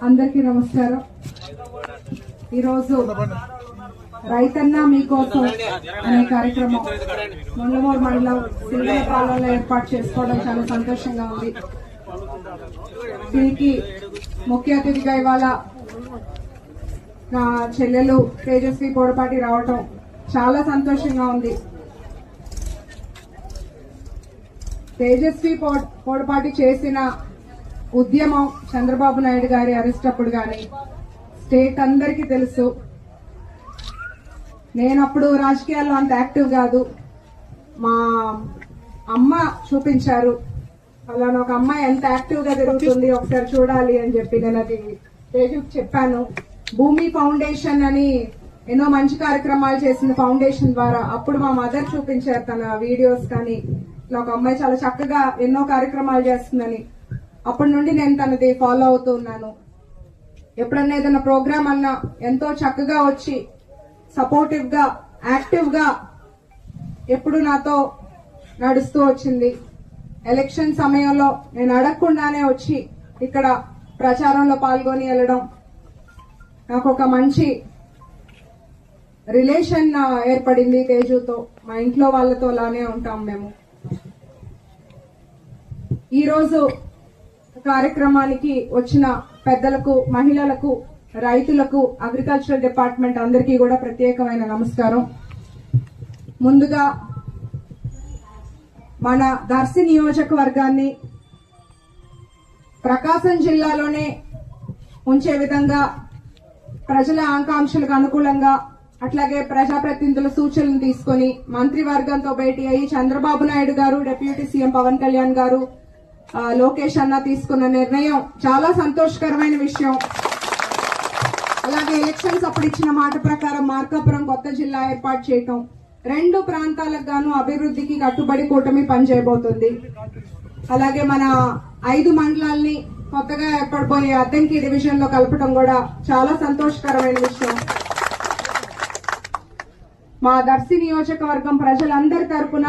అందరికీ నమస్కారం. ఈరోజు రైతన్న మీకోసం అనే కార్యక్రమం మంగళమూరు మండలం సింగళపాలెంలో ఏర్పాటు చేసుకోవడం చాలా సంతోషంగా ఉంది. దీనికి ముఖ్య అతిథిగా ఇవాళ నా చెల్లెలు తేజస్వి పొడపాటి రావటం చాలా సంతోషంగా ఉంది. తేజస్వి పొడపాటి చేసిన ఉద్యమం చంద్రబాబు నాయుడు గారి అరెస్ట్ అప్పుడు గాని స్టేట్ అందరికీ తెలుసు. నేనప్పుడు రాజకీయాల్లో అంత యాక్టివ్ కాదు. మా అమ్మ చూపించారు, అలా ఒక అమ్మాయి ఎంత యాక్టివ్ గా తిరుగుతుంది ఒకసారి చూడాలి అని చెప్పి నేను అది తేజుకి చెప్పాను. భూమి ఫౌండేషన్ అని ఎన్నో మంచి కార్యక్రమాలు చేసిన ఫౌండేషన్ ద్వారా అప్పుడు మా మదర్ చూపించారు తన వీడియోస్. కానీ ఇలా ఒక అమ్మాయి చాలా చక్కగా ఎన్నో కార్యక్రమాలు చేస్తుందని అప్పటి నుండి నేను తనది ఫాలో అవుతూ ఉన్నాను. ఎప్పుడన్నా ఏదైనా ప్రోగ్రామ్ అన్నా ఎంతో చక్కగా వచ్చి సపోర్టివ్ గా యాక్టివ్ గా ఎప్పుడు నాతో నడుస్తూ వచ్చింది. ఎలక్షన్ సమయంలో నేను అడగకుండానే వచ్చి ఇక్కడ ప్రచారంలో పాల్గొని వెళ్ళడం, నాకు ఒక మంచి రిలేషన్ ఏర్పడింది తేజుతో. మా ఇంట్లో వాళ్ళతో లానే ఉంటాం మేము. ఈరోజు కార్యక్రమానికి వచ్చిన పెద్దలకు, మహిళలకు, రైతులకు, అగ్రికల్చరల్ డిపార్ట్మెంట్ అందరికీ కూడా ప్రత్యేకమైన నమస్కారం. ముందుగా మన దర్శి నియోజకవర్గాన్ని ప్రకాశం జిల్లాలోనే ఉంచే విధంగా ప్రజల ఆకాంక్షలకు అనుకూలంగా అట్లాగే ప్రజాప్రతినిధుల సూచనలు తీసుకుని మంత్రివర్గంతో భేటీ అయ్యి చంద్రబాబు నాయుడు గారు, డిప్యూటీ సీఎం పవన్ కళ్యాణ్ గారు, లోకేష్ అన్న తీసుకున్న నిర్ణయం చాలా సంతోషకరమైన విషయం. అలాగే ఎలక్షన్స్ అప్పుడు ఇచ్చిన మాట ప్రకారం మార్కాపురం కొత్త జిల్లా ఏర్పాటు చేయటం, రెండు ప్రాంతాలకు గాను అభివృద్ధికి కట్టుబడి కూటమి పనిచేయబోతుంది. అలాగే మన 5 మండలాల్ని కొత్తగా ఏర్పడిపోయే అద్దంకి డివిజన్ లో కలపడం కూడా చాలా సంతోషకరమైన విషయం. మా దర్శి నియోజకవర్గం ప్రజలందరి తరపున